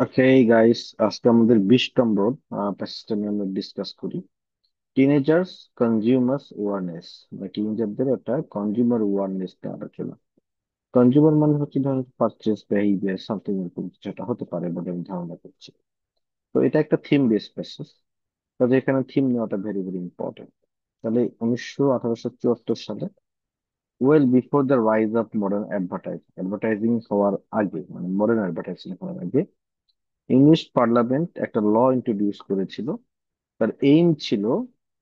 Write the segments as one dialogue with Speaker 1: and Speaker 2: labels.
Speaker 1: Okay guys, আজকে আমাদের 20তম প্যাসেজটা নিয়ে আমরা ডিসকাস করি। টিনেজার্স কনজিউমার্স ওয়ারনেস বা টিনেজারদের একটা কনজিউমার ওয়ারনেস নিয়ে আলোচনা। কনজিউমার মানে হচ্ছে ধরুন পারচেস বিহেভিয়ার সামথিং এরকম কিছু একটা হতে পারে বলে আমি ধারণা করছি। তো এটা একটা থিম বেস প্যাসেজ, কাজে এখানে থিম নেওয়াটা ভেরি ভেরি ইম্পর্টেন্ট। তাহলে 1874 সালে, well before the rise of modern advertising হওয়ার আগে, মানে মডার্ন অ্যাডভার্টাইজিং হওয়ার আগে, ইংলিশ পার্লামেন্ট একটা ল ইন্ট্রোডিউস করেছিল। তার এইম ছিল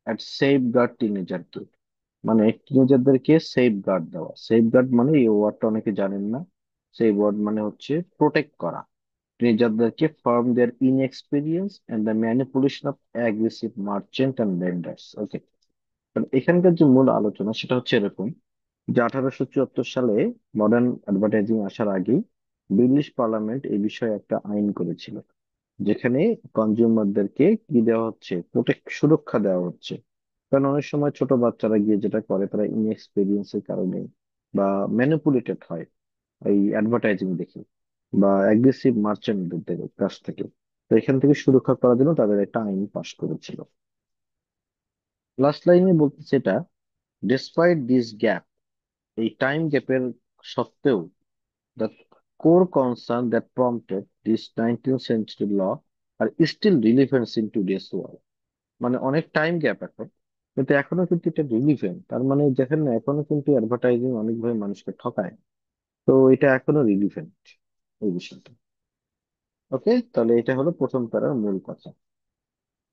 Speaker 1: অ্যাট সেফ গার্ড টিনেজারকে, মানে টিনেজারদেরকে সেফ গার্ড দেওয়া। সেফ গার্ড মানে এই ওয়ার্ডটা অনেকে জানেন না। সেই ওয়ার্ড মানে হচ্ছে প্রোটেক্ট করা টিনেজারদেরকে from their inexperience and the manipulation of aggressive merchant and vendors. Okay, এখানকার যে মূল আলোচনা সেটা হচ্ছে এরকম যে 1874 সালে মডার্ন অ্যাডভার্টাইজিং আসার আগেই ব্রিটিশ পার্লামেন্ট এই বিষয়ে একটা আইন করেছিল, যেখানে কনজিউমারদেরকে কি দেওয়া হচ্ছে, সুরক্ষা দেওয়া হচ্ছে। কারণ অনেক সময় ছোট বাচ্চারা গিয়ে যেটা করে, তারা ইনএক্সপিরিয়েন্স এর কারণে বা ম্যানিপুলেটেড হয় এই অ্যাডভার্টাইজিং দেখে বা অ্যাগ্রেসিভ মার্চেন্টদের কাছ থেকে। তো এখান থেকে সুরক্ষা করার জন্য তাদের একটা আইন পাশ করেছিল। লাস্ট লাইনে বলতেছে এটা, ডিসপাইট দিস গ্যাপ, এই টাইম গ্যাপের সত্ত্বেও, the core concern that prompted this 19th century law are still relevant in today's world। মানে অনেক টাইম গ্যাপ এখন, কিন্তু এখনো কিন্তু এটা রিলিভেন্ট। তার মানে দেখেন না, এখনো কিন্তু অ্যাডভার্টাইজিং অনেকভাবে মানুষকে ঠকায়। তো এটা এখনো রিলিভেন্ট এই বিষয়টা। ওকে, তাহলে এটা হলো প্রথম প্যারার মূল কথা।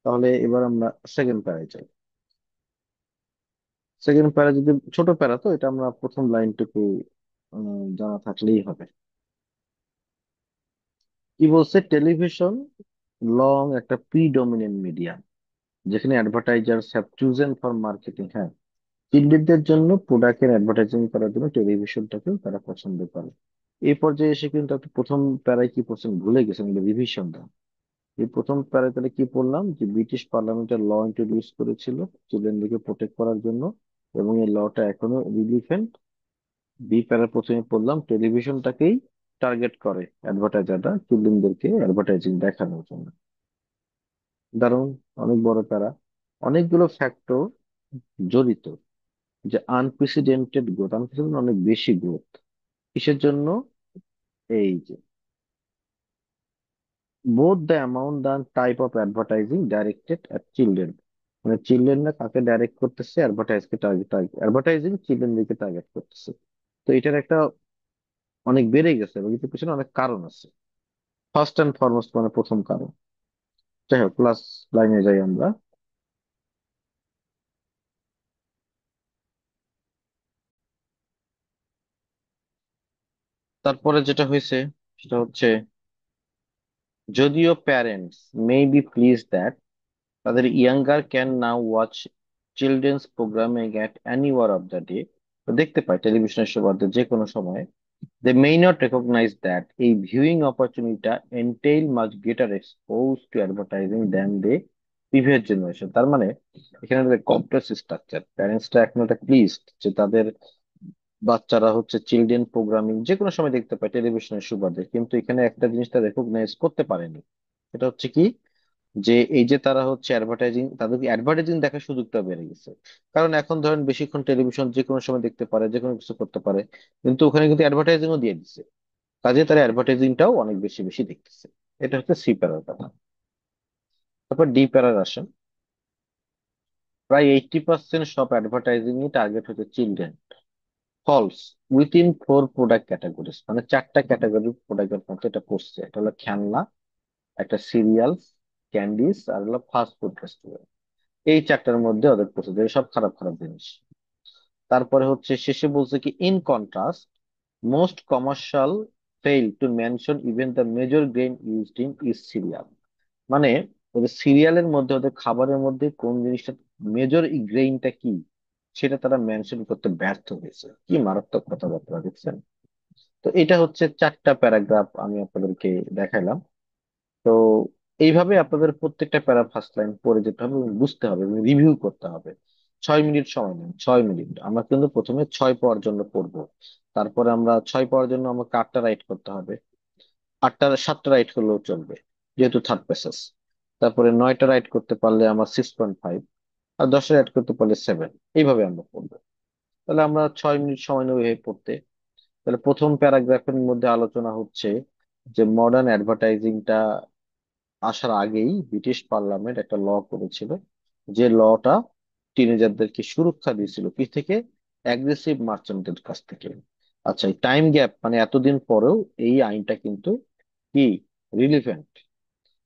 Speaker 1: তাহলে এবার আমরা সেকেন্ড প্যারায় যাই। সেকেন্ড প্যারা যদি ছোট প্যারা, তো এটা আমরা প্রথম লাইনটুকু জানা থাকলেই হবে। কি বলছে, টেলিভিশন লং একটা প্রিডমিনেন্ট মিডিয়া যেখানে advertisers have chosen for marketing. হ্যাঁ, চিল্ড্রেনদের জন্য প্রোডাক্টের অ্যাডভার্টাইজিং করার জন্য টেলিভিশনটাকেও তারা পছন্দ করে। এই পর্যায়ে এসে কিন্তু আপনি প্রথম প্যারায় কি পড়ছেন ভুলে গেছেন, রিভিশনটা। এই প্রথম প্যারায় তাহলে কি পড়লাম, যে ব্রিটিশ পার্লামেন্টের ল ইন্ট্রোডিউস করেছিল চিলড্রেনদেরকে প্রোটেক্ট করার জন্য, এবং এই লটা এখনো রিলিভেন্ট। বি প্যারা প্রথমে পড়লাম টেলিভিশনটাকেই টার্গেট করে অ্যাডভার্টাইজাররা চিলড্রেনদেরকে অ্যাডভার্টাইজিং দেখানোর জন্য। দারুণ, অনেক বড় প্যারা, অনেকগুলো ফ্যাক্টর জড়িত। যে আনপ্রেসিডেন্টেড গ্রোথ, আনপ্রেসিডেন্ট অনেক বেশি গ্রোথ কিসের জন্য, এই যে both the amount the type of advertising directed at children, মানে চিলড্রেনরা কাকে ডাইরেক্ট করতেছে, অ্যাডভার্টাইজকে টার্গেট, অ্যাডভার্টাইজিং চিলড্রেনদেরকে টার্গেট করতেছে। তো এটার একটা অনেক বেড়ে গেছে এবং এটার পিছনে অনেক কারণ আছে। ফার্স্ট অ্যান্ড ফরমোস্ট মানে প্রথম কারণ, যাই হোক ক্লাস লাইনে যাই আমরা। তারপরে যেটা হয়েছে সেটা হচ্ছে, যদিও parents may be pleased that তাদের younger can now watch children's programming at any hour of the day, দেখতে পায় টেলিভিশনের সুবাদে যে কোনো সময়। They may not recognise that এই ভিউইং অপরচুনিটিটা entail much greater expose to advertising than the previous generation. তার মানে এখানে কমপ্লেক্স স্ট্রাকচার, প্যারেন্টসটা এখন একটা প্লিজড যে তাদের বাচ্চারা হচ্ছে চিলড্রেন প্রোগ্রামিং যে কোনো সময় দেখতে পায় টেলিভিশনের সুবাদে, কিন্তু এখানে একটা জিনিসটা রেকগনাইজ করতে পারেনি। এটা হচ্ছে কি, যে এই যে তারা হচ্ছে অ্যাডভার্টাইজিং, তাদের অ্যাডভার্টাইজিং দেখার সুযোগটা বেড়ে গেছে। কারণ এখন ধরেন বেশিক্ষণ টেলিভিশন যে কোনো সময় দেখতে পারে, যে কোনো কিছু করতে পারে, কিন্তু ওখানে কিন্তু অ্যাডভার্টাইজিংও দিয়ে দিচ্ছে। কাজে তারা অ্যাডভার্টাইজিংটাও অনেক বেশি বেশি দেখতেছে। এটা হচ্ছে সি প্যারার কথা। তারপর ডি প্যারার আসেন। প্রায় 80% সব অ্যাডভার্টাইজিং টার্গেট হচ্ছে children. Falls within four product categories, মানে চারটা ক্যাটাগরির প্রোডাক্টের মধ্যে এটা পড়ছে। এটা হলো খেলনা, একটা সিরিয়ালস, ক্যান্ডিজ, আর হলো ফাস্ট ফুড রেস্টুরেন্ট। এই চারটার মধ্যে ওদের পড়ছে, যে সব খারাপ খারাপ জিনিস। তারপরে হচ্ছে শেষে বলছে কি, in contrast most commercial fail to mention even the major grain used in is serial. মানে ওদের সিরিয়ালের মধ্যে, ওদের খাবারের মধ্যে কোন জিনিসটা মেজর গ্রেইনটা কি, সেটা তারা মেনশন করতে ব্যর্থ হয়েছে। কি মারাত্মক কথাবার্তা দেখছেন। তো এটা হচ্ছে চারটা প্যারাগ্রাফ আমি আপনাদেরকে দেখাইলাম। তো এইভাবে আপনাদের প্রত্যেকটা প্যারা ফার্স্ট লাইন পড়ে যেতে হবে এবং বুঝতে হবে এবং রিভিউ করতে হবে। 6 মিনিট সময় নেন, 6 মিনিট। আমরা কিন্তু প্রথমে 6 পাওয়ার জন্য পড়বো, তারপরে আমরা 6 পাওয়ার জন্য আমাকে 8টা রাইট করতে হবে। সাতটা রাইট করলেও চলবে, যেহেতু থার্ড পেসেস। তারপরে 9টা রাইট করতে পারলে আমার 6.5, আর 10টা রাইট করতে পারলে 7। এইভাবে আমরা পড়বো। তাহলে আমরা 6 মিনিট সময় নেব এই পড়তে। তাহলে প্রথম প্যারাগ্রাফের মধ্যে আলোচনা হচ্ছে যে মডার্ন অ্যাডভার্টাইজিংটা আসার আগেই ব্রিটিশ পার্লামেন্ট একটা ল করেছিল, যে লটা টিনেজারদেরকে সুরক্ষা দিয়েছিল কি থেকে? অ্যাগ্রেসিভ মার্চেন্টের কাছ থেকে। আচ্ছা, এই টাইম গ্যাপ মানে এতদিন পরেও এই আইনটা কিন্তু কি রিলিভেন্ট।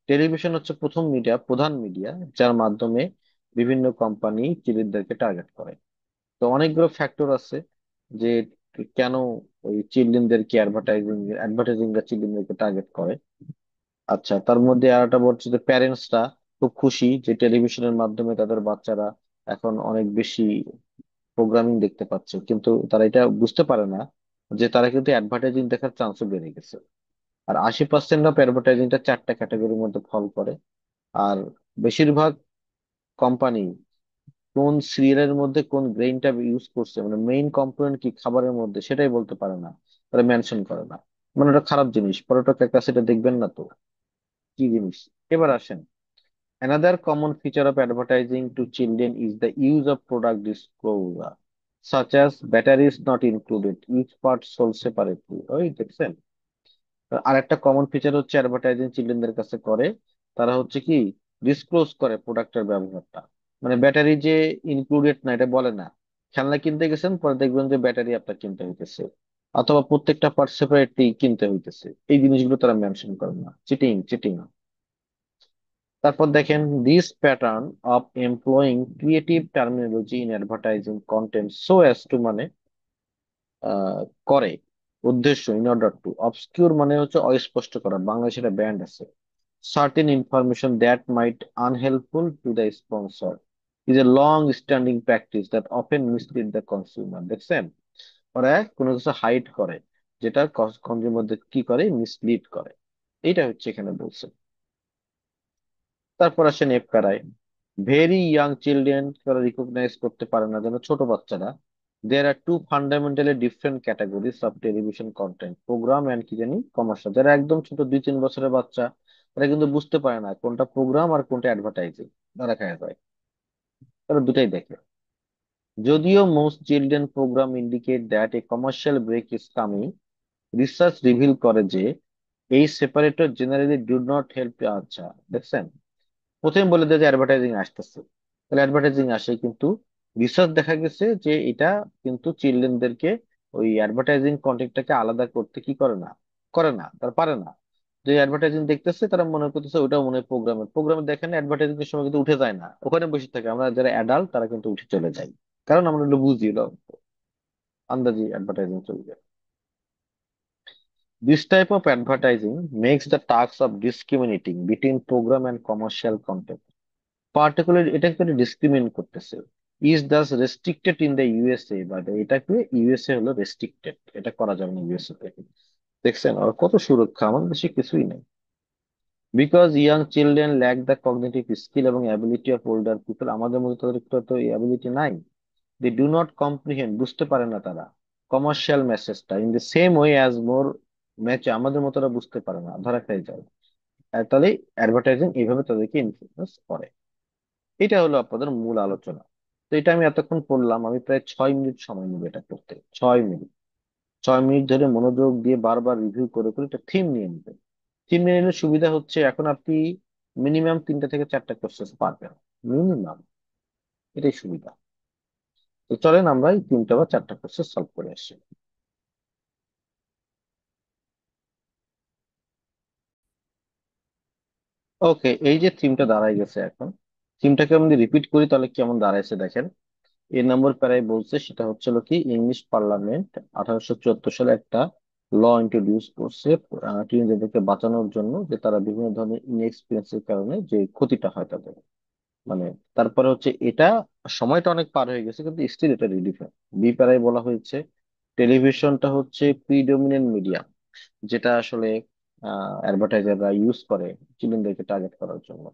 Speaker 1: টেলিভিশন হচ্ছে প্রথম মিডিয়া, প্রধান মিডিয়া, যার মাধ্যমে বিভিন্ন কোম্পানি চিলড্রেনদেরকে টার্গেট করে। তো অনেকগুলো ফ্যাক্টর আছে যে কেন ওই চিলড্রেনদেরকে অ্যাডভার্টাইজিং চিলড্রেনদেরকে টার্গেট করে। আচ্ছা, তার মধ্যে আর একটা বলছে যে প্যারেন্টসরা খুব খুশি যে টেলিভিশনের মাধ্যমে তাদের বাচ্চারা এখন অনেক বেশি প্রোগ্রামিং দেখতে পাচ্ছে, কিন্তু তারা এটা বুঝতে পারে না যে তারা কিন্তু অ্যাডভার্টাইজিং দেখার চান্সও বেড়ে গেছে। আর 80% অফ অ্যাডভার্টাইজিংটা চারটা ক্যাটাগরির মধ্যে ফল করে। আর বেশিরভাগ কোম্পানি কোন সিরিয়ালের মধ্যে কোন গ্রেইনটা ইউজ করছে, মানে মেইন কম্পোনেন্ট কি খাবারের মধ্যে, সেটাই বলতে পারে না, তারা মেনশন করে না। মানে ওটা খারাপ জিনিস, পর্যটকের কাছে এটা দেখবেন না তো কি জিনিস। এবার আসেন, another common feature of advertising to children is the use of product disclosure, such as batteries not included, each part sold separately. ওই দেখছেন? আর একটা কমন ফিচার হচ্ছে অ্যাডভার্টাইজিং চিলড্রেনদের কাছে করে, তারা হচ্ছে কি ডিসক্লোজ করে প্রোডাক্টের ব্যবহারটা। মানে ব্যাটারি যে ইনক্লুডেড না এটা বলে না। খেলনা কিনতে গেছেন, পরে দেখবেন যে ব্যাটারি আপনার কিনতে হইতেছে, অথবা প্রত্যেকটা পার্ট সেপারেটলি কিনতে হইতেছে। এই জিনিসগুলো তারা মেনশন করে না। Cheating, cheating. তারপর দেখেন, this pattern of employing creative terminology in advertising content so as to মানে আহ, করে উদ্দেশ্য, ইন অর্ডার টু অবসকিউর মানে হচ্ছে অস্পষ্ট করা, বাংলাদেশে একটা ব্যান্ড আছে, certain information that might unhelpful to the sponsor is a long standing practice that often mislead the consumer. দেখছেন? ওরা কোনো কিছু হাইড করে, যেটা কনজিউমারদের কি করে, মিসলিড করে। এইটা হচ্ছে এখানে বলছে। তারপর আসেন এফ প্যারায়, ভেরি ইয়াং চিলড্রেন রিকগনাইজ করতে পারে না, যেন ছোট বাচ্চারা। There are two fundamentally different categories of television content, program and কি জানি কমার্শিয়াল। যারা একদম ছোট 2-3 বছরের বাচ্চা, তারা কিন্তু বুঝতে পারে না কোনটা প্রোগ্রাম আর কোনটা অ্যাডভার্টাইজিং। ধরা খায় যায়, তারা দুটাই দেখে। যদিও most children program indicate that a commercial break is coming, research reveal করে যে এই separator generally do not help. আচ্ছা, দেখছেন? প্রথমে বলে দেয় যে অ্যাডভার্টাইজিং আসতেছে, তাহলে অ্যাডভার্টাইজিং আসে, কিন্তু রিসার্চ দেখা গেছে যে এটা কিন্তু চিলড্রেনদেরকে ওই অ্যাডভার্টাইজিং কন্টেন্টটাকে আলাদা করতে কি করে না, করে না, তারা পারে না। যে অ্যাডভার্টাইজিং দেখতেছে তারা মনে করতেছে ওটাও মনে হয় প্রোগ্রামের। প্রোগ্রামে দেখেন অ্যাডভার্টাইজিং এর সময় কিন্তু উঠে যায় না, ওখানে বসে থাকে। আমরা যারা অ্যাডাল্ট তারা কিন্তু উঠে চলে যাই, কারণ আমরা ওগুলো বুঝি, ওগুলো আন্দাজি অ্যাডভার্টাইজিং চলবে। This type of advertising makes the task of discriminating between program and commercial content particular, এটা কিন্তু ডিসক্রিমিনেট করতেছে। Is Das restricted in the USA, বা এটাকে ইউএসএ হলো রেস্ট্রিক্টেড, এটা করা যাবে না ইউএসএ তে। দেখছেন আর কত সুরক্ষা, আমাদের দেশে কিছুই নেই। Because young children lack the cognitive skill এবং অ্যাবিলিটি অফ ওল্ডার পিপল, আমাদের মধ্যে তাদের তো এই অ্যাবিলিটি নাই। দে ডু নট কম্প্রিহেন্ড, বুঝতে পারে না তারা কমার্শিয়াল মেসেজটা in the same way as more match, আমাদের মতো ওরা বুঝতে পারে না, ধরা খেয়ে যায়। আর তাহলে অ্যাডভার্টাইজিং এইভাবে তাদেরকে ইনফ্লুয়েন্স করে। এটা হলো আপনাদের মূল আলোচনা। তো এটা আমি এতক্ষণ পড়লাম, আমি প্রায় 6 মিনিট সময় নেবো এটা করতে। 6 মিনিট, 6 মিনিট ধরে মনোযোগ দিয়ে বারবার রিভিউ করে করে এটা থিম নিয়ে নেবেন। থিম নিয়ে নিলে সুবিধা হচ্ছে এখন আপনি মিনিমাম 3টা থেকে 4টা কোশ্চেন পারবেন, মিনিমাম। এটাই সুবিধা। তো চলেন আমরা এই 3টা বা 4টা কোশ্চেন সলভ করে আসি। ওকে, এই যে থিমটা দাঁড়ায় গেছে এখন, থিমটাকে আমি রিপিট করি তাহলে কেমন দাঁড়াইছে দেখেন। এই নম্বর প্যারায় বলছে সেটা হচ্ছিল কি, ইংলিশ পার্লামেন্ট 1874 সালে একটা ল ইন্ট্রোডিউস করছে টিনেজারদেরকে বাঁচানোর জন্য, যে তারা বিভিন্ন ধরনের ইনএক্সপিরিয়েন্সের কারণে যে ক্ষতিটা হয় তাদের। মানে তারপরে হচ্ছে এটা সময়টা অনেক পার হয়ে গেছে, কিন্তু স্টিল এটা রিলিভেন্ট। বি প্যারায় বলা হয়েছে টেলিভিশনটা হচ্ছে প্রিডমিনেন্ট মিডিয়া, যেটা আসলে অ্যাডভার্টাইজাররা ইউজ করে চিলড্রেনদেরকে টার্গেট করার জন্য।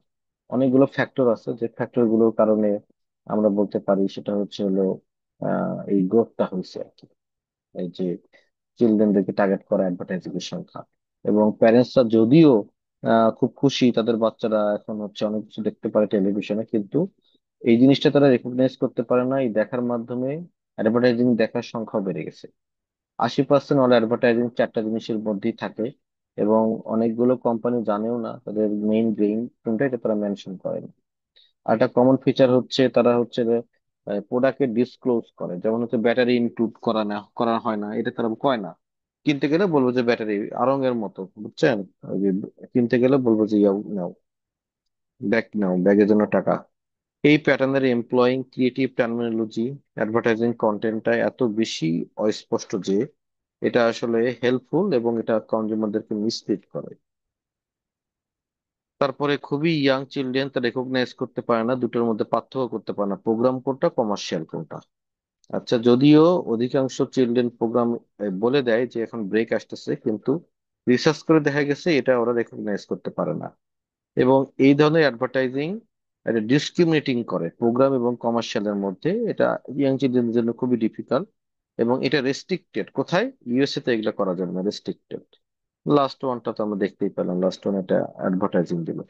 Speaker 1: অনেকগুলো ফ্যাক্টর আছে, যে ফ্যাক্টর গুলোর কারণে আমরা বলতে পারি সেটা হচ্ছে হলো এই গ্রোথটা হয়েছে আর কি, এই যে চিলড্রেনদেরকে টার্গেট করা অ্যাডভার্টাইজিং এর সংখ্যা। এবং প্যারেন্টসরা যদিও খুব খুশি তাদের বাচ্চারা এখন হচ্ছে অনেক কিছু দেখতে পারে টেলিভিশনে, কিন্তু এই জিনিসটা তারা রেকগনাইজ করতে পারে না। এই দেখার মাধ্যমে অ্যাডভার্টাইজিং দেখার সংখ্যা বেড়ে গেছে। 80% অল অ্যাডভার্টাইজিং চারটা জিনিসের মধ্যেই থাকে, এবং অনেকগুলো কোম্পানি জানেও না তাদের মেইন গেইম কোনটা, এটা তারা মেনশন করে না। আর একটা কমন ফিচার হচ্ছে তারা হচ্ছে প্রোডাক্টকে ডিসক্লোজ করে, যেমন হচ্ছে ব্যাটারি ইনক্লুড করা হয় না, এটা তারা কয় না। কিনতে গেলে বলবো যে ব্যাটারি আড়ং এর মতো, বুঝছেন? ওই যে কিনতে গেলে বলবো যে ইয়াও নাও, ব্যাগ নাও, ব্যাগের জন্য টাকা। এই প্যাটার্নের এমপ্লয়িং ক্রিয়েটিভ টার্মিনোলজি অ্যাডভার্টাইজিং কন্টেন্টটা এত বেশি অস্পষ্ট যে এটা আসলে হেল্পফুল এবং এটা কনজিউমারদেরকে মিসলিড করে। তারপরে খুবই ইয়াং চিলড্রেন তা রেকগনাইজ করতে পারে না, দুটোর মধ্যে পার্থক্য করতে পারে না, প্রোগ্রাম কোনটা কমার্শিয়াল কোনটা। আচ্ছা, যদিও অধিকাংশ চিলড্রেন প্রোগ্রাম বলে দেয় যে এখন ব্রেক আসতেছে, কিন্তু রিসার্চ করে দেখা গেছে এটা ওরা রেকগনাইজ করতে পারে না। এবং এই ধরনের অ্যাডভার্টাইজিং এটা ডিসক্রিমিনেটিং করে প্রোগ্রাম এবং কমার্শিয়ালের মধ্যে, এটা ইয়াং চিলড্রেনের জন্য খুবই ডিফিকাল্ট। এবং এটা রেস্ট্রিক্টেড কোথায়, ইউএসএ তে এগুলো করা যাবে না, রেস্ট্রিক্টেড। লাস্ট ওয়ানটা তো আমরা দেখতেই পেলাম, লাস্ট ওয়ান এটা অ্যাডভার্টাইজিং দিল।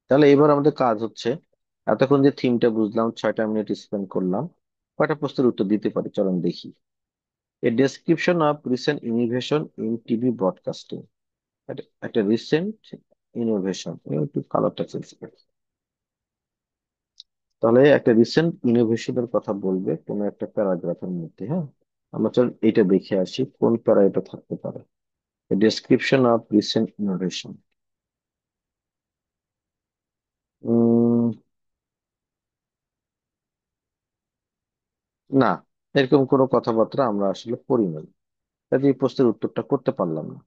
Speaker 1: তাহলে এবার আমাদের কাজ হচ্ছে, এতক্ষণ যে থিমটা বুঝলাম, 6টা মিনিট স্পেন্ড করলাম, কয়টা প্রশ্নের উত্তর দিতে পারি চলুন দেখি। এ description of recent innovation in TV broadcasting. একটা রিসেন্ট ইনোভেশন, একটু কালারটা চেঞ্জ করি। তাহলে একটা রিসেন্ট ইনোভেশনের কথা বলবে কোনো একটা প্যারাগ্রাফের মধ্যে, হ্যাঁ? আমরা চল এটা দেখে আসি কোন প্যারা এটা থাকতে পারে। Description of recent innovation. Um না, এরকম কোনো কথাবার্তা আমরা আসলে পড়ি নাই, কাজে এই প্রশ্নের উত্তরটা করতে পারলাম না।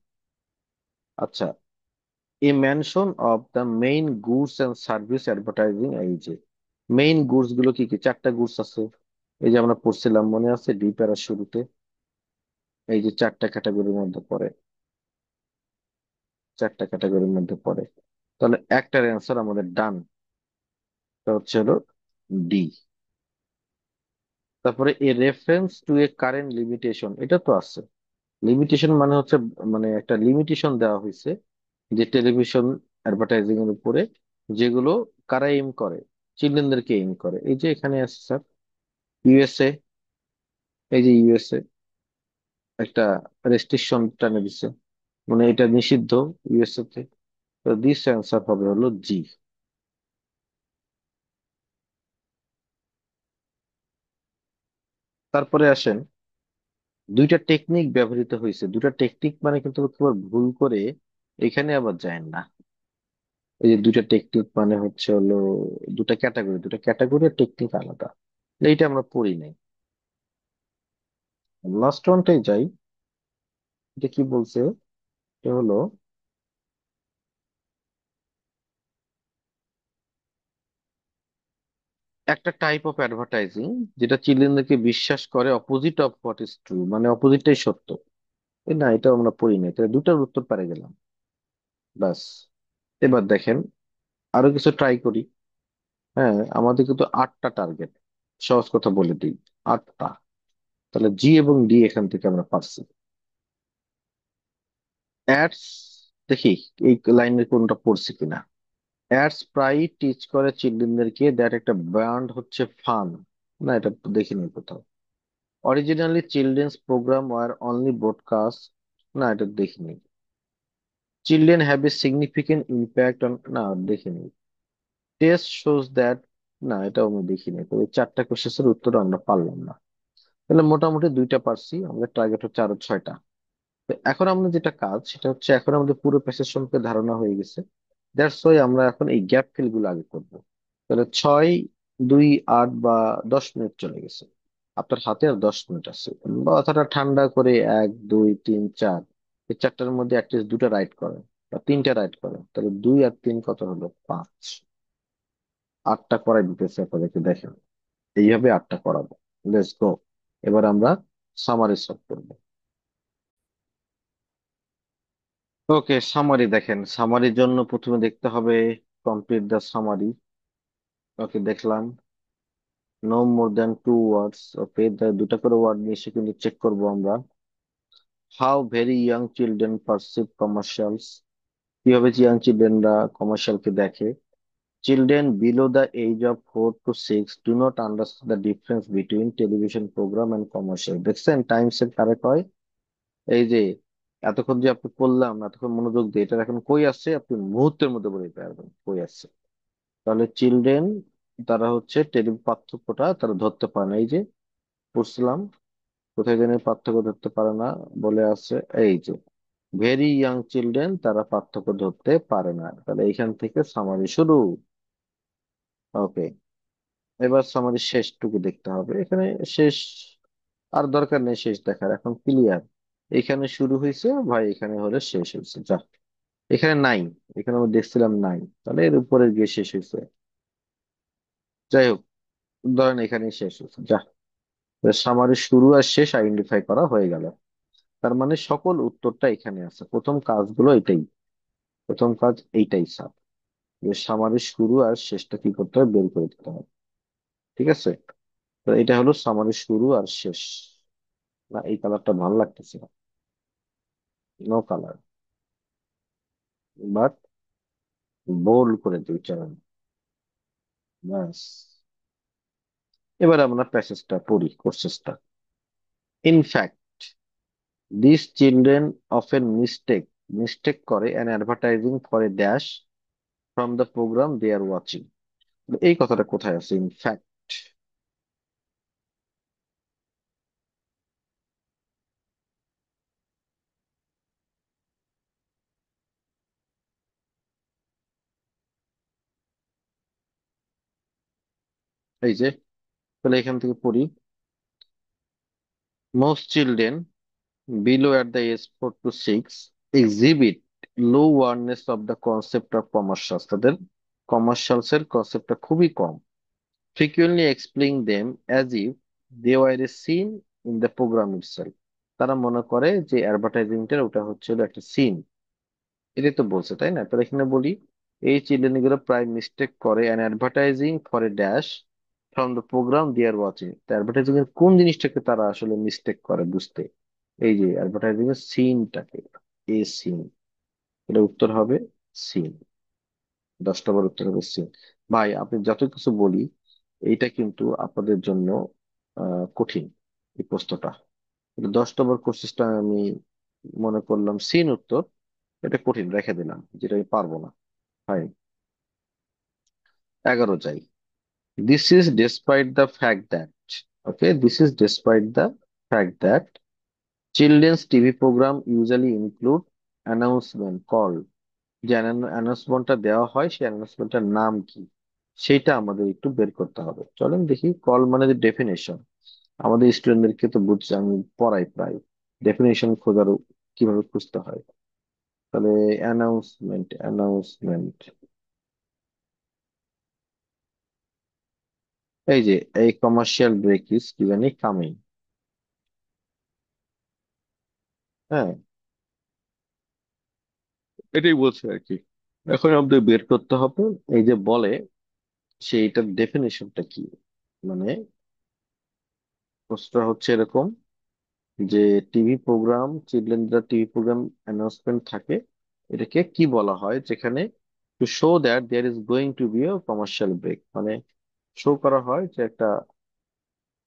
Speaker 1: আচ্ছা, a mention of the main goods and service advertising, এই যে মেইন গুডস গুলো কি কি, চারটা গুডস আছে, এই যে আমরা পড়ছিলাম মনে আছে ডি প্যারার শুরুতে, এই যে চারটা ক্যাটাগরির মধ্যে পড়ে, চারটা ক্যাটাগরির মধ্যে পড়ে। তাহলে একটার অ্যান্সার আমাদের ডান, হচ্ছে হলো ডি। তারপরে এ reference to A current limitation, এটা তো আছে। লিমিটেশন মানে হচ্ছে, মানে একটা লিমিটেশন দেওয়া হয়েছে যে টেলিভিশন অ্যাডভার্টাইজিং এর উপরে, যেগুলো কারা এম করে, চিলড্রেনদেরকে এম করে। এই যে এখানে আছে স্যার, ইউএসএ, এই যে ইউএসএ একটা রেস্ট্রিকশন টানে দিচ্ছে, মানে এটা নিষিদ্ধ ইউএসএ তে। তো দিস অ্যান্সার হবে হলো জি। তারপরে আসেন, দুইটা টেকনিক ব্যবহৃত হয়েছে, দুইটা টেকনিক মানে কিন্তু তোমার ভুল করে এখানে আবার যায় না। এই যে দুইটা টেকনিক মানে হচ্ছে হলো দুটা ক্যাটাগরি, দুটা ক্যাটাগরি টেকনিক আলাদা, এইটা আমরা পড়ি নাই। লাস্ট ওয়ানটাই যাই, এটা কি বলছে, এটা হলো একটা টাইপ অফ অ্যাডভার্টাইজিং যেটা চিলড্রেনদেরকে বিশ্বাস করে opposite of what is true, মানে অপোজিটটাই সত্য। না, এটা আমরা পড়ি নাই, তাহলে দুটার উত্তর পারে গেলাম, বাস। এবার দেখেন আরো কিছু ট্রাই করি। হ্যাঁ, আমাদের কিন্তু 8টা টার্গেট, সহজ কথা বলে দিই, 8টা। তাহলে জি এবং ডি এখান থেকে আমরা পাচ্ছি। অ্যাডস, দেখি এই লাইনের কোনটা পড়ছে কিনা। অ্যাডস প্রায় টিচ করে চিলড্রেনদেরকে দ্যাট একটা ব্র্যান্ড হচ্ছে ফান, না এটা তো দেখিনি কোথাও। Originally children's program were only broadcast, না এটা দেখিনি। Children have a significant impact on, না দেখিনি। টেস্ট শোজ দ্যাট, না এটাও আমি দেখিনি। তো এই 4টা কোশ্চেনের উত্তর আমরা পারলাম না। তাহলে মোটামুটি 2টা পারছি, আমাদের টার্গেট হচ্ছে আরো 6টা। তো এখন আমাদের যেটা কাজ সেটা হচ্ছে, এখন আমাদের পুরো প্যাসেজ সম্পর্কে ধারণা হয়ে গেছে, দ্যাটস ওয়াই আমরা এখন এই গ্যাপ ফিল গুলো আগে করবো। তাহলে 6, 2, 8 বা 10 মিনিট চলে গেছে, আপনার হাতে আর 10 মিনিট আছে। মাথাটা ঠান্ডা করে 1, 2, 3, 4, এই চারটার মধ্যে অ্যাটলিস্ট দুটা রাইট করেন বা 3টা রাইট করেন, তাহলে 2 আর 3 কত হলো, 5। 8টা করাই দিতেছে আপনাদেরকে, দেখেন এইভাবে 8টা করাবো। Let's go. এবার আমরা সামারি সলভ করবো। ওকে, সামারি দেখেন, সামারির জন্য প্রথমে দেখতে হবে কমপ্লিট দ্য সামারি। ওকে, দেখলাম নো মোর দ্যান 2 ওয়ার্ডস। ওকে, দুটা করে ওয়ার্ড নিয়ে এসে কিন্তু চেক করবো আমরা। How very young children perceive commercials, কিভাবে ইয়াং চিলড্রেনরা কমার্শিয়ালকে দেখে। Children below the age of 4 to 6 do not understand the difference between television program and commercial. দেখছেন টাইমস এর কারেক্ট হয়। এই যে এতক্ষণ যে আপনি পড়লাম, এতক্ষণ মনোযোগ দিয়ে এটা এখন কই আসছে আপনি মুহূর্তের মধ্যে বলে দিতে পারবেন কই আসছে। তাহলে চিলড্রেন তারা হচ্ছে টেলি পার্থক্যটা তারা ধরতে পারে না। এই যে পড়ছিলাম, কোথায় যেন পার্থক্য ধরতে পারে না বলে আছে। এই যে ভেরি ইয়াং চিলড্রেন তারা পার্থক্য ধরতে পারে না। তাহলে এইখান থেকে সামারি শুরু। ওকে, এবার সামারি শেষটুকু দেখতে হবে এখানে। শেষ আর দরকার নেই শেষ দেখার, এখন ক্লিয়ার। এখানে শুরু হয়েছে ভাই, এখানে হলে শেষ হয়েছে, যা। এখানে নাই, এখানে আমরা দেখছিলাম নাই, তাহলে এর উপরে গিয়ে শেষ হয়েছে। যাই হোক, ধরেন এখানেই শেষ হয়েছে, যা। সামারি শুরু আর শেষ আইডেন্টিফাই করা হয়ে গেল। তার মানে সকল উত্তরটা এখানে আছে, প্রথম কাজগুলো এটাই। প্রথম কাজ এইটাই স্যার, যে সামারি শুরু আর শেষটা কি করতে হবে বের করে দিতে হবে। ঠিক আছে, তো এটা হলো সামারি শুরু আর শেষ। না এই কালারটা ভালো লাগতেছে না, নো কালার, বাট বোল্ড করে দিই চলেন। ব্যাস, এবার আমরা প্যাসেজটা পড়ি, কোর্সেসটা। In fact this children often mistake করে an advertising for a dash from the program they are watching. এই কথাটা কোথায় আছে ইন ফ্যাক্ট? এই যে, তাহলে এখান থেকে পড়ি। Most children below at the age 4 to 6 exhibit low awareness of the concept of commercials, তাদের কমার্শিয়ালস এর কনসেপ্টটা খুবই কম। frequently explaining them as if they were a scene in the program itself, তারা মনে করে যে অ্যাডভার্টাইজিংটা ওটা হচ্ছিল একটা সিন। এটাই তো বলছে তাই না? তাহলে এখানে বলি এই চিলড্রেন গুলো প্রায় মিস্টেক করে an advertising for a dash from the program they are watching. Advertising এর কোন জিনিসটাকে তারা আসলে মিস্টেক করে বুঝতে? এই যে অ্যাডভার্টাইজিং এর সিনটাকে, এ সিন, এটা উত্তর হবে সিন। 10 নম্বর উত্তর হবে সিন। ভাই আপনি যত কিছু বলি, এইটা কিন্তু আপনাদের জন্য কঠিন, এই প্রশ্নটা। 10 নম্বর কোশ্চেনটা আমি মনে করলাম সিন উত্তর, এটা কঠিন রেখে দিলাম, যেটা আমি পারবো না। ভাই 11 যাই। This is despite the fact that, okay, this is despite the fact that children's TV program usually include announcement call. যে অ্যানাউন্সমেন্টটা দেওয়া হয় সেই অ্যানাউন্সমেন্টটার নাম কি, সেইটা আমাদের একটু বের করতে হবে। চলেন দেখি। কল মানে যে ডেফিনেশন, আমাদের স্টুডেন্টদেরকে তো বুঝছে, আমি পড়াই প্রায় ডেফিনেশন খোঁজার কিভাবে খুঁজতে হয়। তাহলে অ্যানাউন্সমেন্ট, এই যে এই কমার্শিয়াল ব্রেক ইজ কি জানি কামিং। হ্যাঁ, এটাই বলছে আর কি। এখন আমাদের বের করতে হবে এই যে বলে সেইটার ডেফিনেশনটা কি। মানে প্রশ্নটা হচ্ছে এরকম যে টিভি প্রোগ্রাম, চিলড্রেনরা টিভি প্রোগ্রাম অ্যানাউন্সমেন্ট থাকে, এটাকে কি বলা হয় যেখানে to show that there is going to be a commercial break, মানে শো করা হয় যে একটা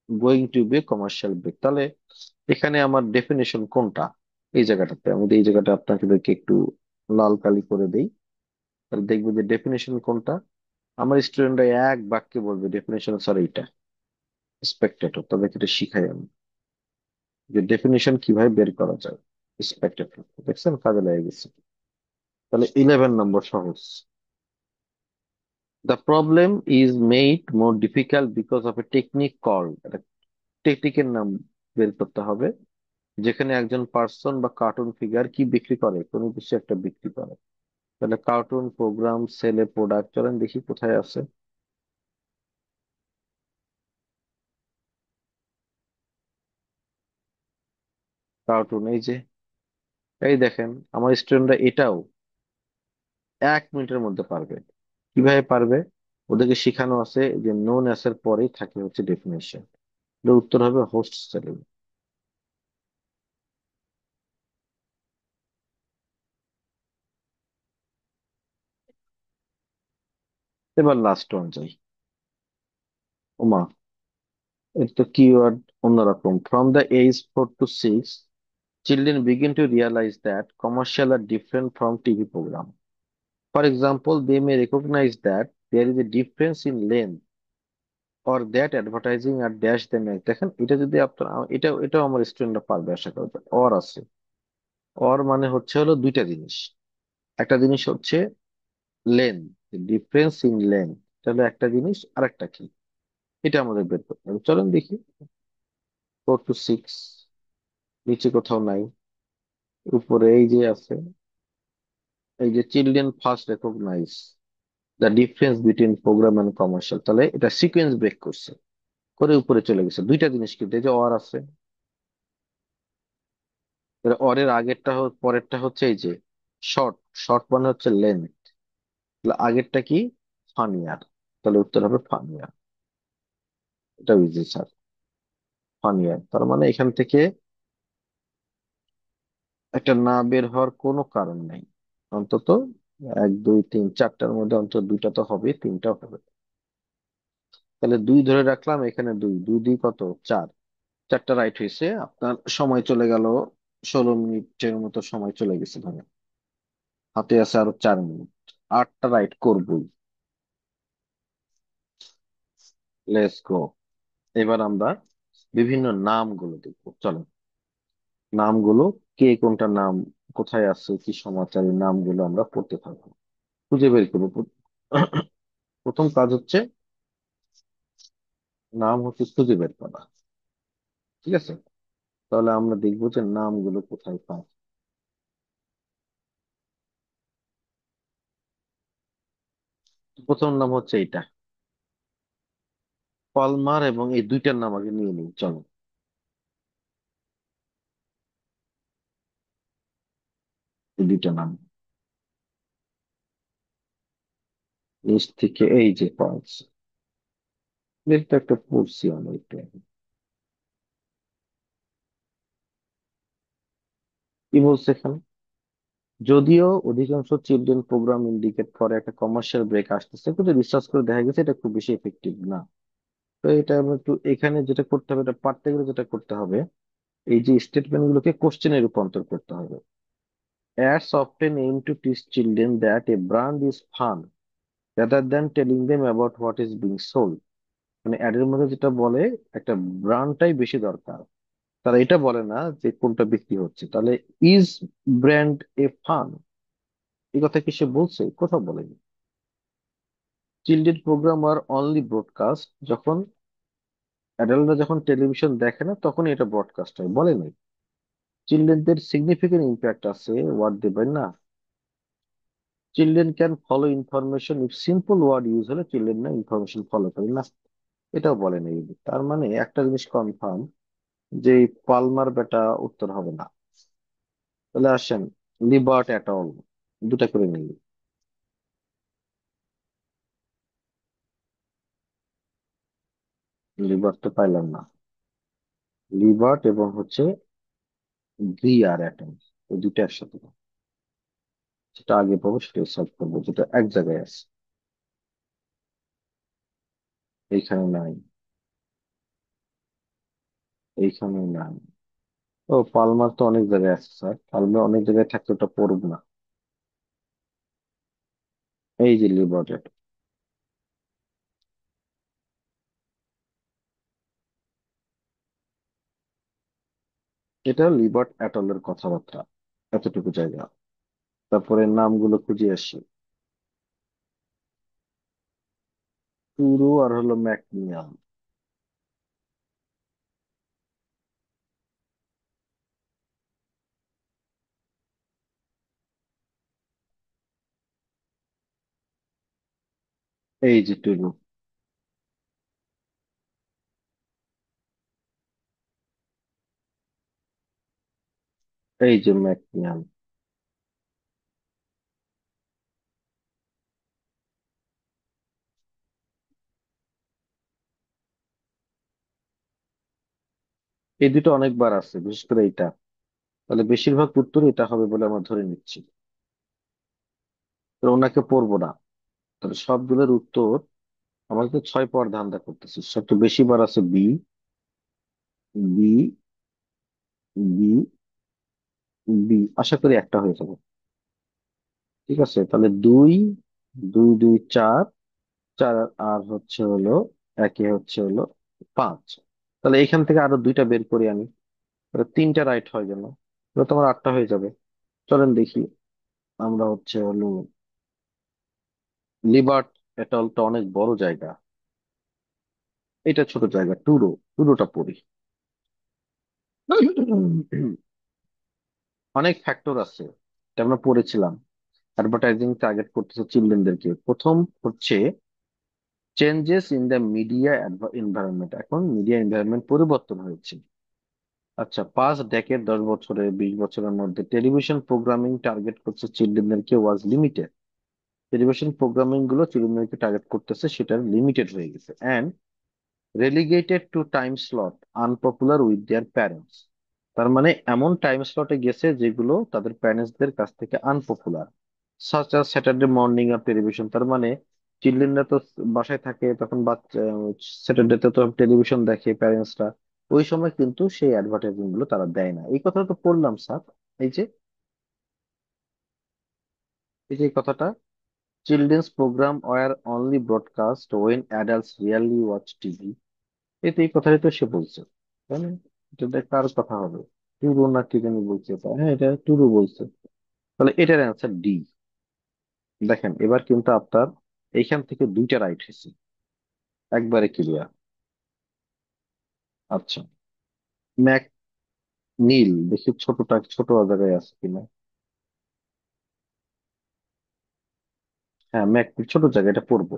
Speaker 1: going to be a commercial break. তাহলে এখানে আমার ডেফিনেশন কোনটা? এই জায়গাটাতে আমি এই জায়গাটা আপনাদেরকে একটু লাল কালি করে দেই, তাহলে দেখবো যে ডেফিনেশন কোনটা। আমার স্টুডেন্টরা এক বাক্যে বলবে ডেফিনেশন স্যার এইটা, স্পেক্টেটর। তাদেরকে এটা শিখাই আমি যে ডেফিনেশন কিভাবে বের করা যায়। স্পেক্টেটর, দেখছেন কাজে লেগে গেছে। তাহলে 11 নম্বর সহজ। The problem is made more difficult because of a technique called, একটা টেকনিকের নাম বের করতে হবে যেখানে একজন পার্সন বা কার্টুন ফিগার কি বিক্রি করে, কোনো কিছু একটা বিক্রি করে। তাহলে কার্টুন প্রোগ্রাম সেলে প্রোডাক্ট, চলেন দেখি কোথায় আছে। কার্টুন, এই যে, এই দেখেন আমার স্টুডেন্টরা এটাও 1 মিনিটের মধ্যে পারবে। কিভাবে পারবে? ওদেরকে শেখানো আছে যে নোন অ্যাস এর পরেই থাকে হচ্ছে ডেফিনেশন। উত্তর হবে হোস্ট সেলিং। এবার লাস্ট ওয়ান যাই। ওমা, এর তো কিওয়ার্ড অন্যরকম। From the age 4 to 6, children begin to realize that commercial are different from TV program. For example, they may recognize that there is a difference in length or that advertising are dash them এক। দেখেন এটা যদি আপনার এটাও আমার স্টুডেন্টরা পারবে আশা করবে। অর আছে, অর মানে হচ্ছে হলো দুইটা জিনিস। একটা জিনিস হচ্ছে লেন্থ, ডিফারেন্স ইন লেন্থ, তাহলে একটা জিনিস আর একটা কি, এটা আমাদের বের করতে হবে। চলেন দেখি। 4 to 6, নিচে কোথাও নাই, উপরে এই যে আছে, এই যে children first recognize the difference between program and commercial, তাহলে এটা সিকোয়েন্স ব্রেক করছে, করে উপরে চলে গেছে। দুইটা জিনিস কিন্তু এই যে অর আছে, তাহলে অরের আগেরটা পরেরটা হচ্ছে এই যে শর্ট। শর্ট মানে হচ্ছে লেন্থ, তাহলে আগেরটা কি, ফানিয়ার, তাহলে উত্তর হবে ফানিয়ার। এটা ইজি স্যার, ফানিয়ার। তার মানে এখান থেকে একটা না বের হওয়ার কোনো কারণ নাই। অন্তত এক দুই তিন চারটার মধ্যে অন্তত দুইটা তো হবে, তিনটাও হবে। তাহলে দুই ধরে রাখলাম, এখানে দুই দুই দুই কত, চার। চারটা রাইট হয়েছে। আপনার সময় চলে গেল 16 মিনিটের মতো সময় চলে গেছে ধরে, হাতে আছে আরো 4 মিনিট। আটটা রাইট করবই। Let's go. এবার আমরা বিভিন্ন নামগুলো দেখবো, চলো। নামগুলো, কে কোনটা নাম, কোথায় আছে, কি সমাচার, এই নামগুলো আমরা পড়তে থাকবো, খুঁজে বের করবো। প্রথম কাজ হচ্ছে নাম হচ্ছে খুঁজে বের করা। ঠিক আছে, তাহলে আমরা দেখবো যে নামগুলো কোথায় পাই। প্রথম নাম হচ্ছে এইটা, পলমার, এবং এই দুইটার নাম আগে নিয়ে নিই চলো। এই দুইটা নাম নিচ থেকে এই যে পাঁচ, এটা একটা পড়ছি আমরা একটু আগে। কি বলছে এখানে, যদিও অধিকাংশ চিলড্রেন প্রোগ্রাম ইন্ডিকেট করে একটা কমার্শিয়াল ব্রেক আসতেছে, কিন্তু রিসার্চ করে দেখা গেছে এটা খুব বেশি এফেক্টিভ না। তো এটা আমরা একটু এখানে যেটা করতে হবে, এটা পারতে গেলে যেটা করতে হবে, এই যে স্টেটমেন্ট গুলোকে কোশ্চেনে রূপান্তর করতে হবে। Ads often aim to teach children that a brand is fun rather than telling them about what is being sold. মানে অ্যাডের মধ্যে যেটা বলে, একটা ব্র্যান্ডটাই বেশি দরকার, তারা এটা বলে না যে কোনটা বিক্রি হচ্ছে। তাহলে ইজ ব্র্যান্ড এ ফান, এই কথা কি সে বলছে? কোথাও বলেনি। চিলড্রেন প্রোগ্রাম আর অনলি ব্রডকাস্ট যখন অ্যাডাল্টরা যখন টেলিভিশন দেখে না তখন এটা ব্রডকাস্ট হয়, বলে নাই। চিলড্রেনদের সিগনিফিকেন্ট ইম্প্যাক্ট আছে ওয়ার্ড দেবেন না। Children can follow information if simple word use হলে চিলড্রেন না ইনফরমেশন ফলো করে না, এটাও বলে নাই। তার মানে একটা জিনিস কনফার্ম, যে এই পালমার বেটা উত্তর হবে না। তাহলে আসেন, লিবার্ট এট অল, দুটা করে নিই। লিবার্ট তো পাইলাম না। লিবার্ট এবং হচ্ছে গ্রিয়ার অ্যাটম, ওই দুটো একসাথে না। যেটা আগে পাবো সেটা সলভ করবো, যেটা এক জায়গায় আছে। এইখানে নাই, এইখানে নাই। ও, পালমার তো অনেক জায়গায় আছে স্যার, পালমার অনেক জায়গায় থাকলে ওটা পড়ব না। এই যে লিবার্ট অ্যাটম, এটা লিবার্ট অ্যাটলের কথাবার্তা, এতটুকু জায়গা। তারপরে নামগুলো খুঁজে আসি। টুরু আর হলো ম্যাকনিয়াম। এই যে টুরু, এই যে ম্যাকনিয়াম। এই দুটো অনেকবার আছে, বিশেষ করে এইটা। তাহলে বেশিরভাগ উত্তর এটা হবে বলে আমরা ধরে নিচ্ছি। তো ওনাকে পড়বো না। তাহলে সবগুলোর উত্তর, আমাকে তো 6 পাওয়ার ধান্দা করতেছি, সবচেয়ে বেশি বার আছে বি, বি, বি, বি, আশা করি একটা হয়ে যাবে। ঠিক আছে, তাহলে দুই, দুই দুই চার, চার আর হচ্ছে হলো একে হচ্ছে হলো 5। তাহলে এখান থেকে আরো দুইটা বের করি আমি, তাহলে তিনটা রাইট হয়ে গেল, তাহলে তোমার 8টা হয়ে যাবে। চলেন দেখি। আমরা হচ্ছে হলো লিবার্ট এটলটা অনেক বড় জায়গা, এটা ছোট জায়গা, টুরো, টুরোটা পড়ি। অনেক ফ্যাক্টর আছে, এটা আমরা পড়েছিলাম। অ্যাডভার্টাইজিং টার্গেট করতেছে চিলড্রেনদেরকে। প্রথম হচ্ছে changes in the media environment, এখন মিডিয়া এনভায়রনমেন্ট পরিবর্তন হয়েছে। আচ্ছা, 5 ডেকেড, 10 বছরে, 20 বছরের মধ্যে টেলিভিশন প্রোগ্রামিং টার্গেট করছে চিলড্রেনদেরকে ওয়াজ লিমিটেড। টেলিভিশন প্রোগ্রামিং গুলো চিলড্রেনদেরকে টার্গেট করতেছে, সেটা লিমিটেড হয়ে গেছে। And relegated to time slot unpopular with their parents, তার মানে এমন টাইম স্লটে গেছে যেগুলো তাদের প্যারেন্টসদের কাছ থেকে আনপপুলার। সাচ আস স্যাটারডে মর্নিং আর টেলিভিশন, তার মানে চিলড্রেনরা তো বাসায় থাকে, তখন বাচ্চা স্যাটারডেতে তো টেলিভিশন দেখে প্যারেন্টসরা, ওই সময় কিন্তু সেই অ্যাডভার্টাইজিং গুলো তারা দেয় না। এই কথাটা তো পড়লাম স্যার, এই যে, এই যে এই কথাটা, children's program were only broadcast when adults really watch TV. এই তো এই কথাটাই তো সে বলছে, তাই না? এটা দিয়ে কার কথা হবে? টুরু না কি জানি বলছে, এটা হ্যাঁ, এটা টুরু বলছে। তাহলে এটার অ্যান্সার ডি। দেখেন এবার কিন্তু আপনার এইখান থেকে দুইটা রাইট হয়েছে, একবারে ক্লিয়ার। আচ্ছা, ম্যাক নীল, দেখি ছোটটা ছোট জায়গায় আছে কিনা। হ্যাঁ, ম্যাক ছোট জায়গায়, এটা পড়বো,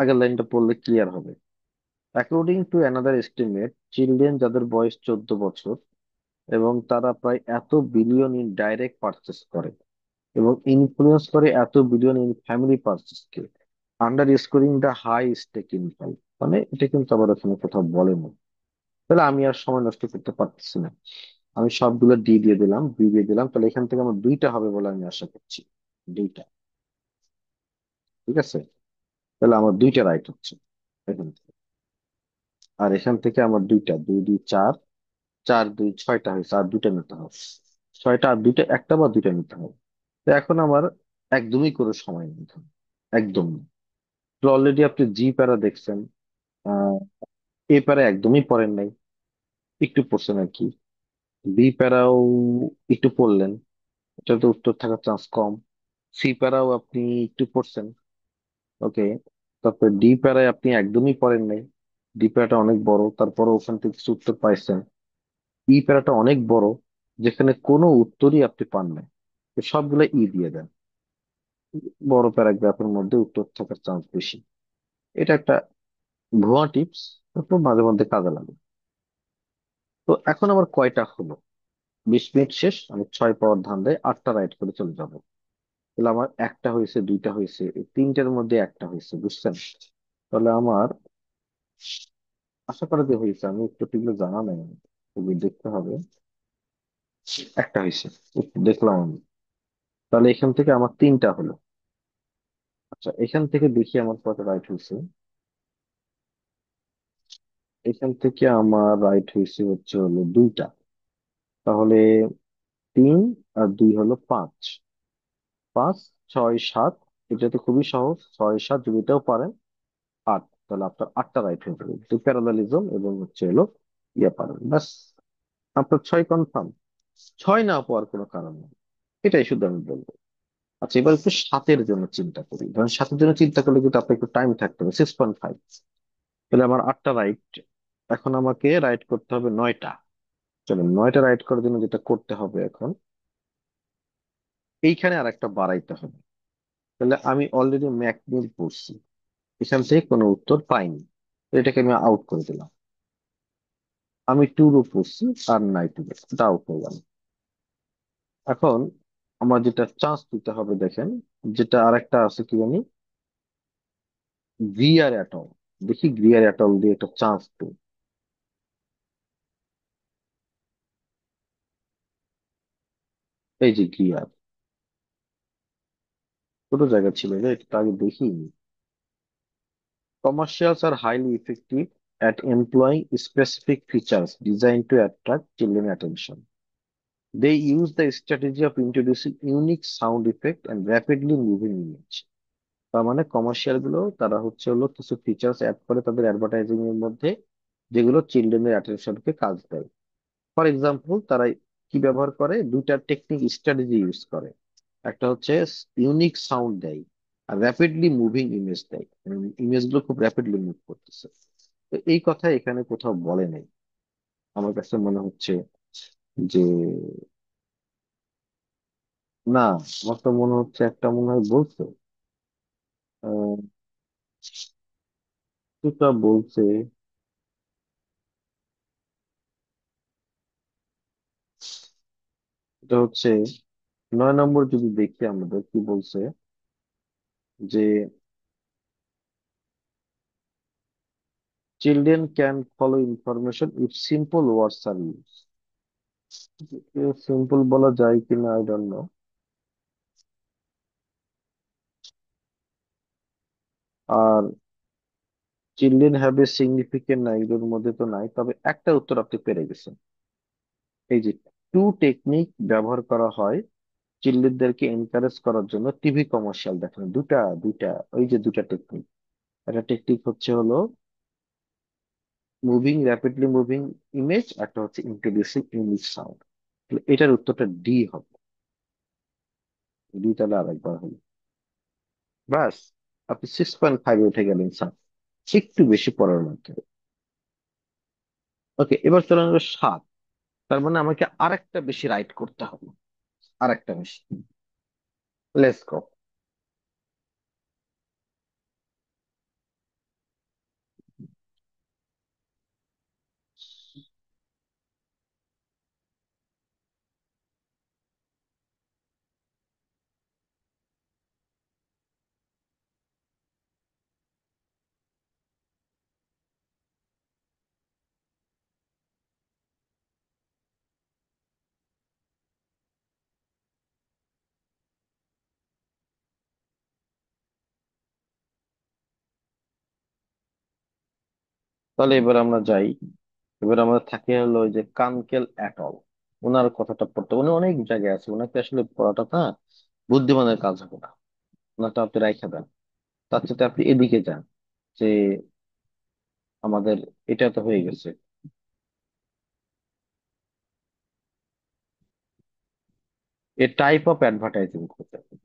Speaker 1: আগের লাইনটা পড়লে ক্লিয়ার হবে। According to another estimate, children যাদের বয়স 14 বছর এবং তারা প্রায় এত বিলিয়ন ইন ডাইরেক্ট পারচেস করে এবং ইনফ্লুয়েন্স করে এত বিলিয়ন ইন ফ্যামিলি পারচেসকে, underscoring the high stake income. মানে এটা কিন্তু আবার এখানে কোথাও বলেনি। তাহলে আমি আর সময় নষ্ট করতে পারতেছি না, আমি সবগুলো ডি দিয়ে দিলাম, বি দিয়ে দিলাম। তাহলে এখান থেকে আমার দুইটা হবে বলে আমি আশা করছি, দুইটা। ঠিক আছে, তাহলে আমার দুইটা রাইট হচ্ছে এখান থেকে। আর এখান থেকে আমার দুইটা, দুই দুই চার, চার দুই 6টা হয়েছে, আর দুইটা নিতে হবে। 6টা আর দুইটা, একটা বা দুইটা নিতে হবে। তো এখন আমার একদমই করে সময় নিতে হবে, একদম। তো অলরেডি আপনি জি প্যারা দেখছেন, আহ এ প্যারা একদমই পড়েন নাই, একটু পড়ছেন আর কি। বি প্যারাও একটু পড়লেন, এটা তো উত্তর থাকার চান্স কম। সি প্যারাও আপনি একটু পড়ছেন, ওকে। তারপর ডি প্যারায় আপনি একদমই পড়েন নাই, ডি প্যারাটা অনেক বড়, তারপরে ওখান থেকে কিছু উত্তর পাইছেন। ই প্যারাটা অনেক বড়, যেখানে কোনো উত্তরই আপনি পান নাই, তো সবগুলো ই দিয়ে দেন। বড় প্যারাগ্রাফের মধ্যে উত্তর থাকার চান্স বেশি। এটা একটা ভুয়া টিপস, তারপর মাঝে মধ্যে কাজে লাগে। তো এখন আমার কয়টা হলো? 20 মিনিট শেষ, আমি 6 পাওয়ার ধান্দায় 8টা রাইট করে চলে যাব। তাহলে আমার একটা হয়েছে, দুইটা হয়েছে, এই তিনটার মধ্যে একটা হয়েছে, বুঝছেন? তাহলে আমার আশা করা যে হয়েছে, আমি একটু টিকলে জানা নেই, তবে দেখতে হবে। একটা হয়েছে, দেখলাম আমি। তাহলে এখান থেকে আমার তিনটা হলো। আচ্ছা, এখান থেকে দেখি আমার কত রাইট হয়েছে। এখান থেকে আমার রাইট হয়েছে হচ্ছে হলো দুইটা। তাহলে 3 আর 2 হলো 5, 5, 6, 7। এটা তো খুবই সহজ, 6, 7 যদি এটাও পারেন, 8। তাহলে আপনার 8টা রাইট হয়ে যাবে, তো প্যারালালিজম এবং হচ্ছে হলো ইয়ে পারেন, ব্যাস। আপনার 6 কনফার্ম। 6 না পাওয়ার কোনো কারণ নেই, এটাই শুধু আমি বলবো। আচ্ছা, এবার একটু 7-এর জন্য চিন্তা করি। ধরেন 7-এর জন্য চিন্তা করলে কিন্তু আপনার একটু টাইম থাকতে হবে, 6.5। তাহলে আমার 8টা রাইট, এখন আমাকে রাইট করতে হবে 9টা। চলুন, 9টা রাইট করার জন্য যেটা করতে হবে এখন, এইখানে আর একটা বাড়াইতে হবে। তাহলে আমি অলরেডি ম্যাকমিল পড়ছি, এখান থেকে কোনো উত্তর পাইনি, তো এটাকে আমি আউট করে দিলাম। আমি টুরও পড়ছি, আর নাই টুরো, এটা আউট হয়ে গেল। এখন আমার যেটা চান্স দিতে হবে, দেখেন, যেটা আরেকটা আছে কি জানি, গ্রিয়ার অ্যাটল। দেখি গ্রিয়ার অ্যাটল দিয়ে একটা চান্স দিই। এই যে গ্রিয়ার, ছোট জায়গা ছিল যে এটা আগে দেখিনি। Commercials are highly effective at employing specific features designed to attract children attention. They use the strategy of introducing unique sound effect and rapidly moving image. তার মানে কমার্শিয়াল গুলো তারা হলো কিছু ফিচার্স অ্যাড করে তাদের অ্যাডভার্টাইজিং এর মধ্যে, যেগুলো চিলড্রেনের অ্যাটেনশনকে কাজ দেয়। ফর এক্সাম্পল, তারা কি ব্যবহার করে, দুইটা টেকনিক স্ট্র্যাটেজি ইউজ করে। একটা হচ্ছে ইউনিক সাউন্ড দেয়, আর র্যাপিডলি মুভিং ইমেজ দেয়, ইমেজ গুলো খুব র্যাপিডলি মুভ করতেছে। তো এই কথা এখানে কোথাও বলে নাই। আমার কাছে মনে হচ্ছে যে না, আমার তো মনে হচ্ছে একটা মনে হয় বলছে, আহ, কিছুটা বলছে। এটা হচ্ছে 9 নম্বর, যদি দেখি আমাদের কি বলছে, যে children can follow information if simple words are used. Simple বলা যায় কিনা আই ডোন্ট নো। আর চিলড্রেন হ্যাভ এ সিগনিফিকেন্ট নাই, এগুলোর মধ্যে তো নাই, তবে একটা উত্তর আপনি পেরে গেছেন। এই যে টু টেকনিক ব্যবহার করা হয় চিলড্রেনদেরকে এনকারেজ করার জন্য টিভি কমার্শিয়াল দেখানো, দুটা দুইটা, ওই যে দুটা টেকনিক। একটা টেকনিক হলো মুভিং, র্যাপিডলি মুভিং ইমেজ, একটা হচ্ছে ইন্ট্রোডিউসিং ইউনিক সাউন্ড। এটার উত্তরটা ডি হবে। ডি তাহলে আরেকবার হলো। ব্যাস, আপনি 6.5 উঠে গেলেন স্যার, একটু বেশি পড়ার মাধ্যমে। ওকে, এবার চলে আসবে 7। তার মানে আমাকে আরেকটা বেশি রাইট করতে হবে, আরেকটা বেশি। Let's go. তাহলে এবার আমরা যাই। এবার আমাদের থাকে হলো ওই যে কানকেল অ্যাটল, ওনার কথাটা পড়তে, উনি অনেক জায়গায় আছে, ওনাকে আসলে পড়াটা না বুদ্ধিমানের কাজ হবে না, ওনারটা আপনি রাইখা দেন। তার সাথে আপনি এদিকে যান, যে আমাদের এটা তো হয়ে গেছে। এ টাইপ অফ অ্যাডভার্টাইজিং করতে হবে।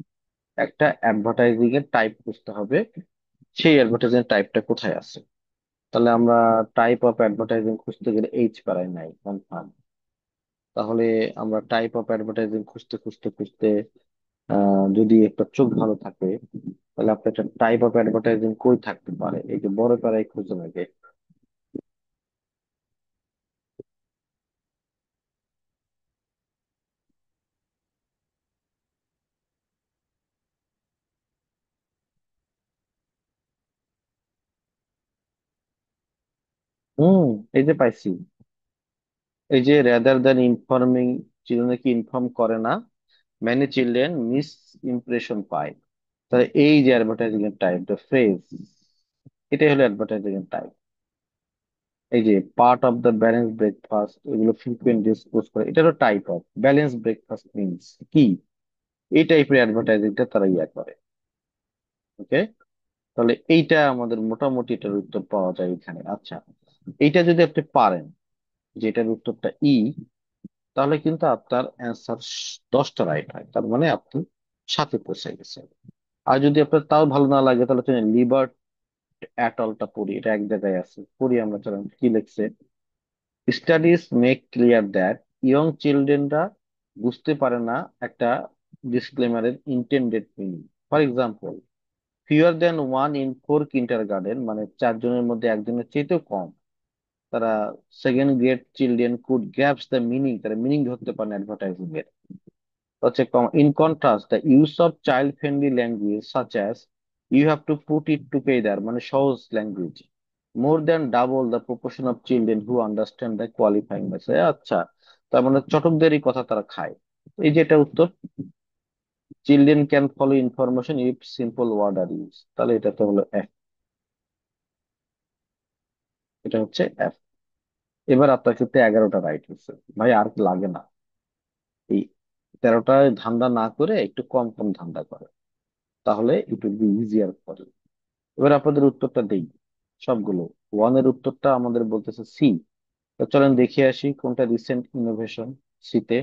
Speaker 1: একটা অ্যাডভার্টাইজিং এর টাইপ বুঝতে হবে, সেই অ্যাডভার্টাইজিং টাইপটা কোথায় আছে। তাহলে আমরা টাইপ অফ অ্যাডভার্টাইজিং খুঁজতে গেলে এইচ পারাই নাই, কনফার্ম। তাহলে আমরা টাইপ অফ অ্যাডভার্টাইজিং খুঁজতে খুঁজতে খুঁজতে যদি একটা চোখ ভালো থাকে, তাহলে আপনার একটা টাইপ অফ অ্যাডভার্টাইজিং কই থাকতে পারে, এই যে বড় প্যারাই খুঁজে লাগে। হুম, এই যে পাইছি। এই যে রেদার দ্যান ইনফর্মিং চিলড্রেনকে ইনফর্ম করে না, মেনি চিলড্রেন মিস ইমপ্রেশন পায়। তাহলে এই যে অ্যাডভার্টাইজিং এর টাইপ, দ্য ফ্রেজ, এটাই হলো অ্যাডভার্টাইজিং এর টাইপ। এই যে part of the balance breakfast, এগুলো ফ্রিকুয়েন্ট ডিসক্লোজ করে, এটারও type of balance breakfast means কি, এই টাইপের অ্যাডভার্টাইজিংটা তারা ইয়া করে। ওকে, তাহলে এইটা আমাদের মোটামুটি এটার উত্তর পাওয়া যায় এখানে। আচ্ছা, এইটা যদি আপনি পারেন যে এটার উত্তরটা ই, তাহলে কিন্তু আপনার অ্যান্সার 10টা রাইট হয়, তার মানে আপনি 7-এ পৌঁছে গেছেন। আর যদি আপনার তাও ভালো না লাগে, তাহলে তুমি লিবার্ট অ্যাটলটা পড়ি, এটা এক জায়গায় আছে, পড়ি আমরা, চলেন কি লিখছে। Studies make clear that young চিলড্রেনরা বুঝতে পারে না একটা ডিসক্লেমারের intended meaning. For example, fewer than 1 in 4 kindergarten, মানে 4 জনের মধ্যে একজনের চেয়েতেও কম, তারা second grade children could grasp the meaning, তারা মিনিং ধরতে পারে অ্যাডভার্টাইজিং এর। হচ্ছে in contrast the use of child friendly language such as you have to put it together, মানে সহজ language, more than double the proportion of children who understand the qualifying message. আচ্ছা, তার মানে চটকদারি কথা তারা খায়। এই যে এটা উত্তর। Children can follow information if simple word are use, তাহলে এটা তো হলো এফ, এটা হচ্ছে এফ। এবার আপনার ক্ষেত্রে 11টা রাইট হচ্ছে, ভাই আর কি লাগে না? এই 13টায় ধান্দা না করে একটু কম কম ধান্দা করে, তাহলে it will be easier for you. এবার আপনাদের উত্তরটা দেই সবগুলো। ওয়ানের উত্তরটা আমাদের বলতেছে সি। তো চলেন দেখে আসি কোনটা রিসেন্ট ইনোভেশন সিতে।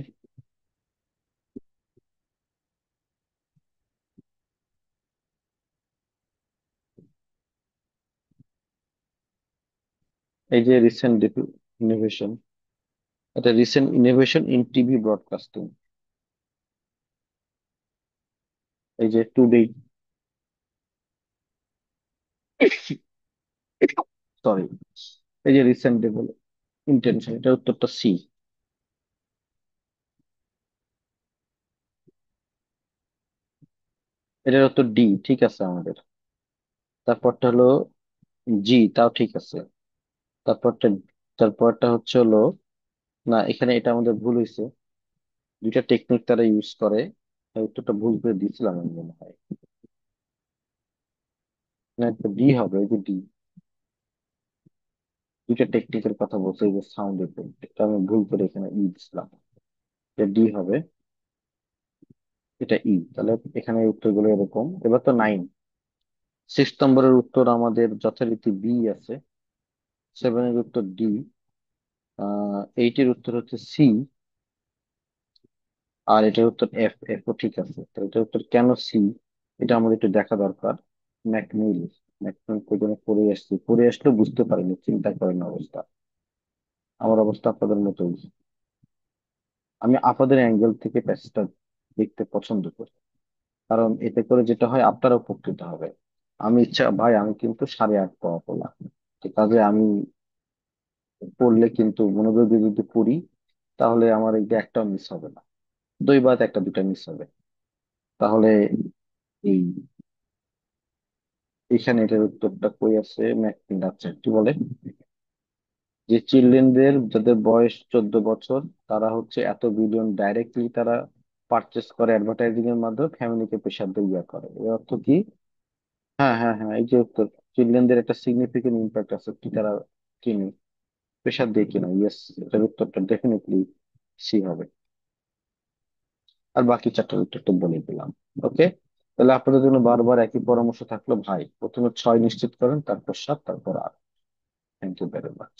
Speaker 1: এই যে রিসেন্ট ইনোভেশন, এটা recent innovation in TV broadcasting. এই যে টুডে, সরি, এই যে রিসেন্ট ডেভেলপ ইন্টেনশন, এটা উত্তরটা সি। এটার উত্তর ডি, ঠিক আছে আমাদের। তারপরটা হলো জি, তাও ঠিক আছে। তারপরটা, তারপরটা হচ্ছে হলো, না এখানে এটা আমাদের ভুল হয়েছে। দুইটা টেকনিক তারা ইউজ করে, এই উত্তরটা ভুল করে দিয়েছিলাম আমি মনে হয়। না, এটা ডি হবে, এই যে ডি। দুইটা টেকনিকের কথা বলছে, এই যে সাউন্ড এফেক্ট, এটা আমি ভুল করে এখানে ই দিছিলাম। এটা ডি হবে, এটা ই। তাহলে এখানে উত্তরগুলো এরকম। এবার তো 6 নম্বরের উত্তর আমাদের যথারীতি বি আছে, 7-এর উত্তর ডি, 8-এর উত্তর হচ্ছে সি, আর এটার উত্তর এফ। এফও ঠিক আছে, তো এটার উত্তর কেন সি, এটা আমাদের একটু দেখা দরকার। ম্যাকমিল, ম্যাকমিল কোথায় পড়ে আসছে, পড়ে আসলেও বুঝতে পারিনি, চিন্তা করেন অবস্থা। আমার অবস্থা আপনাদের মতোই। আমি আপনাদের অ্যাঙ্গেল থেকে প্যাসেজটা দেখতে পছন্দ করি, কারণ এতে করে যেটা হয় আপনারা উপকৃত হবে। আমি ইচ্ছা ভাই, আমি কিন্তু 8:30 পাওয়া পড়লাম, ঠিক কাজে আমি পড়লে কিন্তু মনোযোগ দিয়ে যদি পড়ি, তাহলে আমার এই যে একটাও মিস হবে না, দুই বাদ একটা দুটা মিস হবে। তাহলে এই এখানে এটার উত্তরটা কই আছে, ম্যাককিন আচ্ছা কি বলে, যে চিলড্রেনদের যাদের বয়স 14 বছর, তারা হচ্ছে এত বিলিয়ন ডাইরেক্টলি তারা পারচেস করে অ্যাডভার্টাইজিং এর মাধ্যমে, ফ্যামিলিকে প্রেশার দিয়ে ইয়া করে, এর অর্থ কি? হ্যাঁ হ্যাঁ হ্যাঁ, এই যে উত্তর, চিলড্রেনদের একটা সিগনিফিকেন্ট ইম্প্যাক্ট আছে কি তারা কিনে, প্রেশার দিয়ে কিনা, ইয়েস। এটার উত্তরটা ডেফিনেটলি সি হবে। আর বাকি 4টার উত্তর তো বলে দিলাম। ওকে, তাহলে আপনাদের জন্য বারবার একই পরামর্শ থাকলো ভাই, প্রথমে 6 নিশ্চিত করেন, তারপর 7, তারপর 8। Thank you very much.